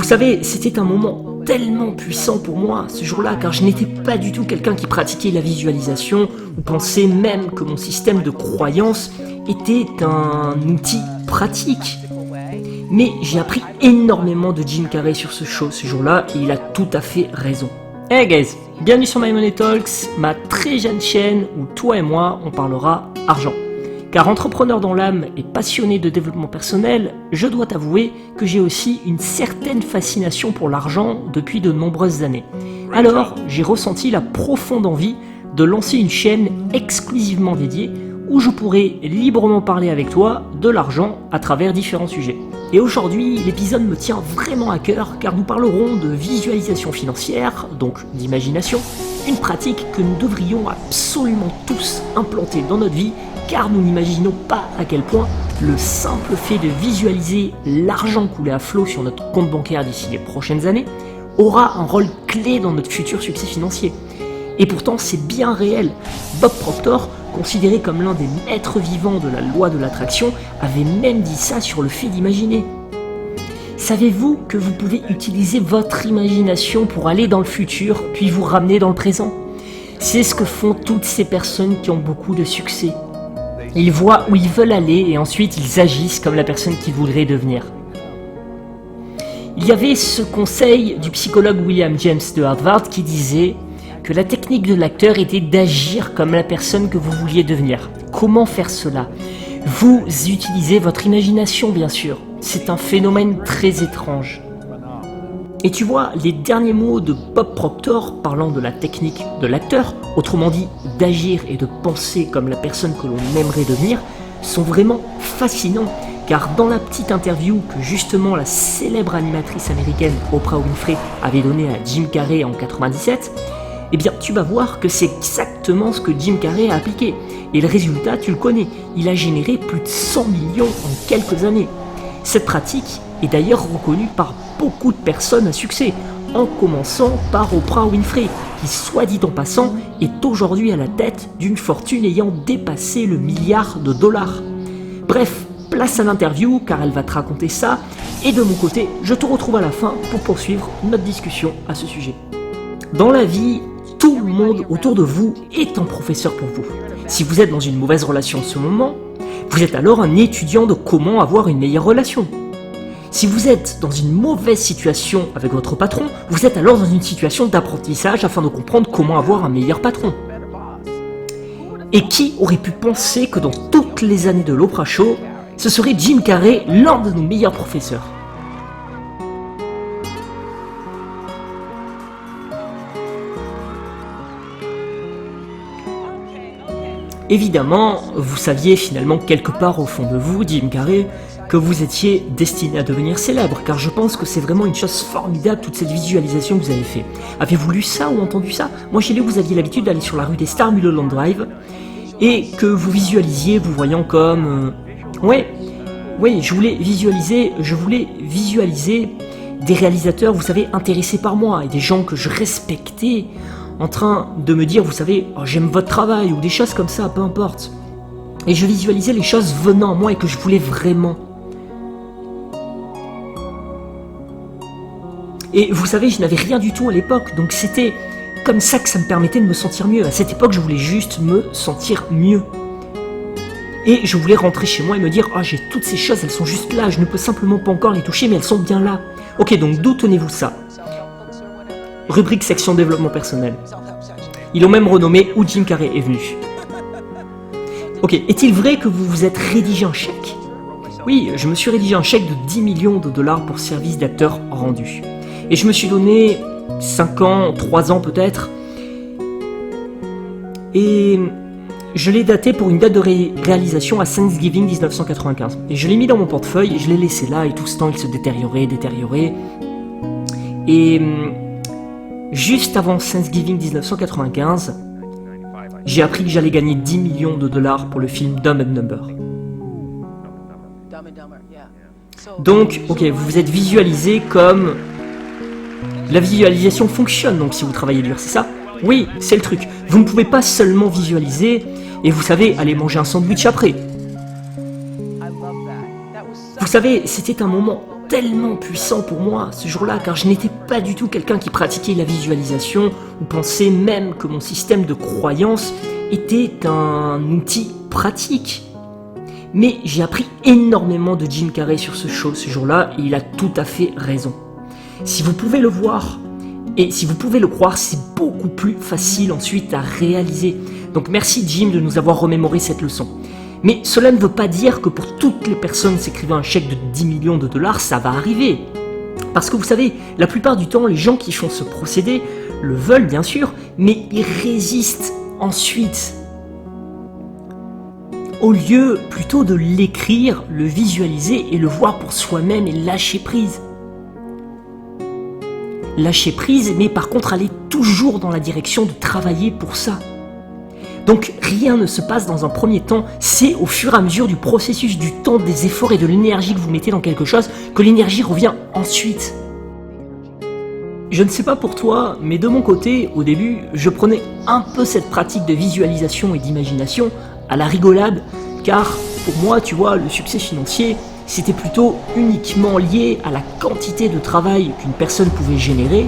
savez, c'était un moment tellement puissant pour moi ce jour-là, car je n'étais pas du tout quelqu'un qui pratiquait la visualisation ou pensait même que mon système de croyance était un outil pratique. Mais j'ai appris énormément de Jim Carrey sur ce jour-là, et il a tout à fait raison. Hey guys, bienvenue sur My Money Talks, ma très jeune chaîne où toi et moi on parlera argent. Car entrepreneur dans l'âme et passionné de développement personnel, je dois t'avouer que j'ai aussi une certaine fascination pour l'argent depuis de nombreuses années. Alors, j'ai ressenti la profonde envie de lancer une chaîne exclusivement dédiée où je pourrais librement parler avec toi de l'argent à travers différents sujets. Et aujourd'hui, l'épisode me tient vraiment à cœur car nous parlerons de visualisation financière, donc d'imagination, une pratique que nous devrions absolument tous implanter dans notre vie car nous n'imaginons pas à quel point le simple fait de visualiser l'argent couler à flot sur notre compte bancaire d'ici les prochaines années aura un rôle clé dans notre futur succès financier. Et pourtant, c'est bien réel. Bob Proctor, considéré comme l'un des maîtres vivants de la loi de l'attraction, avait même dit ça sur le fait d'imaginer. Savez-vous que vous pouvez utiliser votre imagination pour aller dans le futur, puis vous ramener dans le présent ? C'est ce que font toutes ces personnes qui ont beaucoup de succès. Ils voient où ils veulent aller et ensuite ils agissent comme la personne qu'ils voudraient devenir. Il y avait ce conseil du psychologue William James de Harvard qui disait que la technique de l'acteur était d'agir comme la personne que vous vouliez devenir. Comment faire cela ? Vous utilisez votre imagination, bien sûr. C'est un phénomène très étrange. Et tu vois, les derniers mots de Bob Proctor parlant de la technique de l'acteur, autrement dit d'agir et de penser comme la personne que l'on aimerait devenir, sont vraiment fascinants. Car dans la petite interview que justement la célèbre animatrice américaine Oprah Winfrey avait donnée à Jim Carrey en 97, eh bien tu vas voir que c'est exactement ce que Jim Carrey a appliqué. Et le résultat, tu le connais, il a généré plus de 100 millions en quelques années. Cette pratique est d'ailleurs reconnue par beaucoup de personnes à succès, en commençant par Oprah Winfrey, qui, soit dit en passant, est aujourd'hui à la tête d'une fortune ayant dépassé le $1 milliard. Bref, place à l'interview, car elle va te raconter ça, et de mon côté, je te retrouve à la fin pour poursuivre notre discussion à ce sujet. Dans la vie, tout le monde autour de vous est un professeur pour vous. Si vous êtes dans une mauvaise relation en ce moment, vous êtes alors un étudiant de comment avoir une meilleure relation. Si vous êtes dans une mauvaise situation avec votre patron, vous êtes alors dans une situation d'apprentissage afin de comprendre comment avoir un meilleur patron. Et qui aurait pu penser que dans toutes les années de l'Oprah Show, ce serait Jim Carrey, l'un de nos meilleurs professeurs ? Évidemment, vous saviez finalement quelque part au fond de vous, Jim Carrey, que vous étiez destiné à devenir célèbre, car je pense que c'est vraiment une chose formidable toute cette visualisation que vous avez fait. Avez-vous lu ça ou entendu ça ? Moi j'ai lu que vous aviez l'habitude d'aller sur la rue des Stars, Mulholland Drive, et que vous visualisiez vous voyant comme... Oui, je voulais visualiser des réalisateurs, vous savez, intéressés par moi, et des gens que je respectais, en train de me dire, vous savez, oh, j'aime votre travail, ou des choses comme ça, peu importe. Et je visualisais les choses venant à moi et que je voulais vraiment. Et vous savez, je n'avais rien du tout à l'époque, donc c'était comme ça que ça me permettait de me sentir mieux. À cette époque, je voulais juste me sentir mieux. Et je voulais rentrer chez moi et me dire, j'ai toutes ces choses, elles sont juste là, je ne peux simplement pas encore les toucher, mais elles sont bien là. Ok, donc d'où tenez-vous ça ? Rubrique section développement personnel. Ils l'ont même renommé où Jim Carrey est venu. Ok, est-il vrai que vous vous êtes rédigé un chèque ? Oui, je me suis rédigé un chèque de $10 millions pour service d'acteur rendu. Et je me suis donné 5 ans, 3 ans peut-être. Et je l'ai daté pour une date de réalisation à Thanksgiving 1995. Et je l'ai mis dans mon portefeuille et je l'ai laissé là et tout ce temps il se détériorait. Et juste avant Thanksgiving 1995, j'ai appris que j'allais gagner $10 millions pour le film Dumb and Dumber. Donc, ok, vous vous êtes visualisé comme... La visualisation fonctionne donc si vous travaillez dur, c'est ça ? Oui, c'est le truc. Vous ne pouvez pas seulement visualiser et vous savez, aller manger un sandwich après. Vous savez, c'était un moment tellement puissant pour moi ce jour-là, car je n'étais pas du tout quelqu'un qui pratiquait la visualisation ou pensait même que mon système de croyance était un outil pratique. Mais j'ai appris énormément de Jim Carrey sur ce jour-là, et il a tout à fait raison. Si vous pouvez le voir, et si vous pouvez le croire, c'est beaucoup plus facile ensuite à réaliser. Donc merci Jim de nous avoir remémoré cette leçon. Mais cela ne veut pas dire que pour toutes les personnes s'écrivant un chèque de 10 millions de dollars, ça va arriver. Parce que vous savez, la plupart du temps, les gens qui font ce procédé le veulent bien sûr, mais ils résistent ensuite. Au lieu plutôt de l'écrire, le visualiser et le voir pour soi-même et lâcher prise. Lâcher prise, mais par contre aller toujours dans la direction de travailler pour ça. Donc rien ne se passe dans un premier temps, c'est au fur et à mesure du processus, du temps, des efforts et de l'énergie que vous mettez dans quelque chose que l'énergie revient ensuite. Je ne sais pas pour toi, mais de mon côté, au début, je prenais un peu cette pratique de visualisation et d'imagination à la rigolade, car pour moi, tu vois, le succès financier, c'était plutôt uniquement lié à la quantité de travail qu'une personne pouvait générer,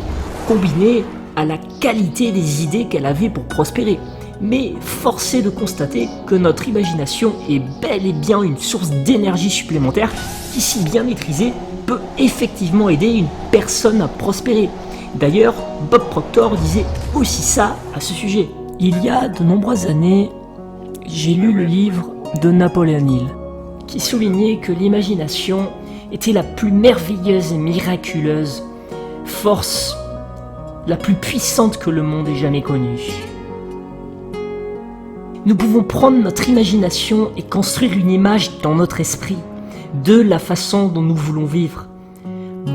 combiné à la qualité des idées qu'elle avait pour prospérer. Mais force est de constater que notre imagination est bel et bien une source d'énergie supplémentaire qui, si bien maîtrisée, peut effectivement aider une personne à prospérer. D'ailleurs, Bob Proctor disait aussi ça à ce sujet. Il y a de nombreuses années, j'ai lu le livre de Napoléon Hill, qui soulignait que l'imagination était la plus merveilleuse et miraculeuse force, la plus puissante que le monde ait jamais connue. Nous pouvons prendre notre imagination et construire une image dans notre esprit de la façon dont nous voulons vivre.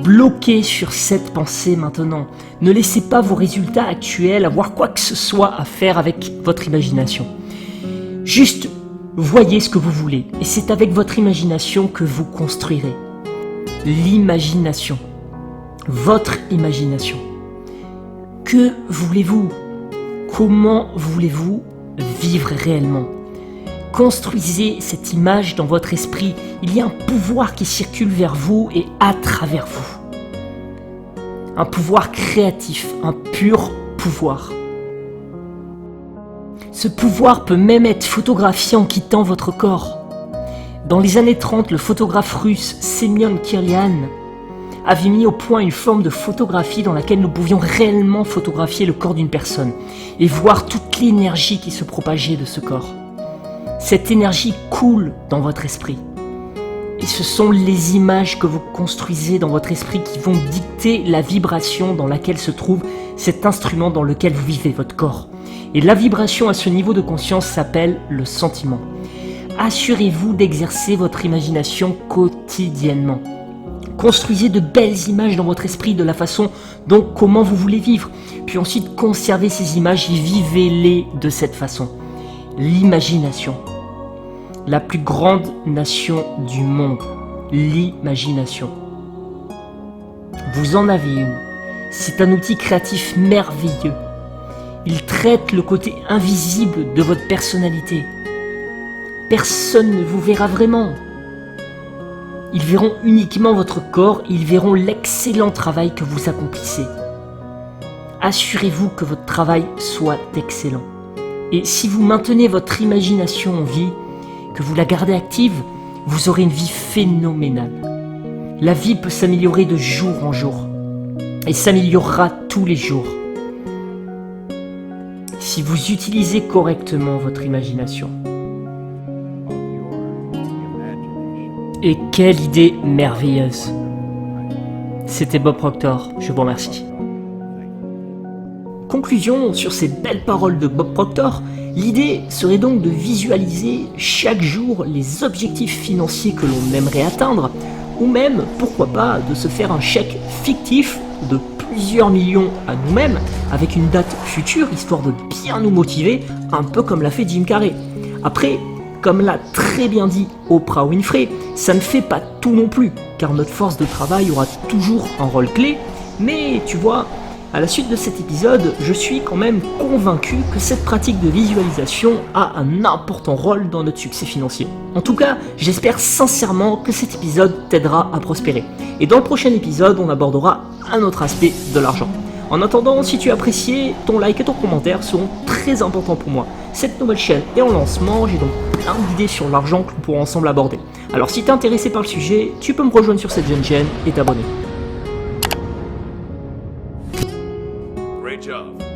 Bloquez sur cette pensée maintenant. Ne laissez pas vos résultats actuels avoir quoi que ce soit à faire avec votre imagination. Juste voyez ce que vous voulez et c'est avec votre imagination que vous construirez. L'imagination. Votre imagination. Que voulez-vous? Comment voulez-vous vivre réellement? Construisez cette image dans votre esprit. Il y a un pouvoir qui circule vers vous et à travers vous. Un pouvoir créatif, un pur pouvoir. Ce pouvoir peut même être photographié en quittant votre corps. Dans les années 30, le photographe russe Semyon Kirlian avait mis au point une forme de photographie dans laquelle nous pouvions réellement photographier le corps d'une personne et voir toute l'énergie qui se propageait de ce corps. Cette énergie coule dans votre esprit. Et ce sont les images que vous construisez dans votre esprit qui vont dicter la vibration dans laquelle se trouve cet instrument dans lequel vous vivez, votre corps. Et la vibration à ce niveau de conscience s'appelle le sentiment. Assurez-vous d'exercer votre imagination quotidiennement. Construisez de belles images dans votre esprit de la façon dont comment vous voulez vivre. Puis ensuite, conservez ces images et vivez-les de cette façon. L'imagination. La plus grande nation du monde. L'imagination. Vous en avez une. C'est un outil créatif merveilleux. Il traite le côté invisible de votre personnalité. Personne ne vous verra vraiment. Ils verront uniquement votre corps et ils verront l'excellent travail que vous accomplissez. Assurez-vous que votre travail soit excellent. Et si vous maintenez votre imagination en vie, que vous la gardez active, vous aurez une vie phénoménale. La vie peut s'améliorer de jour en jour et s'améliorera tous les jours si vous utilisez correctement votre imagination. Et quelle idée merveilleuse! C'était Bob Proctor, je vous remercie. Conclusion sur ces belles paroles de Bob Proctor, l'idée serait donc de visualiser chaque jour les objectifs financiers que l'on aimerait atteindre, ou même, pourquoi pas, de se faire un chèque fictif de plusieurs millions à nous-mêmes, avec une date future, histoire de bien nous motiver, un peu comme l'a fait Jim Carrey. Après, comme l'a très bien dit Oprah Winfrey, ça ne fait pas tout non plus, car notre force de travail aura toujours un rôle clé, mais tu vois, À la suite de cet épisode, je suis quand même convaincu que cette pratique de visualisation a un important rôle dans notre succès financier. En tout cas, j'espère sincèrement que cet épisode t'aidera à prospérer. Et dans le prochain épisode, on abordera un autre aspect de l'argent. En attendant, si tu as apprécié, ton like et ton commentaire seront très importants pour moi. Cette nouvelle chaîne est en lancement, j'ai donc plein d'idées sur l'argent que nous pourrons ensemble aborder. Alors si tu es intéressé par le sujet, tu peux me rejoindre sur cette jeune chaîne et t'abonner. Great job.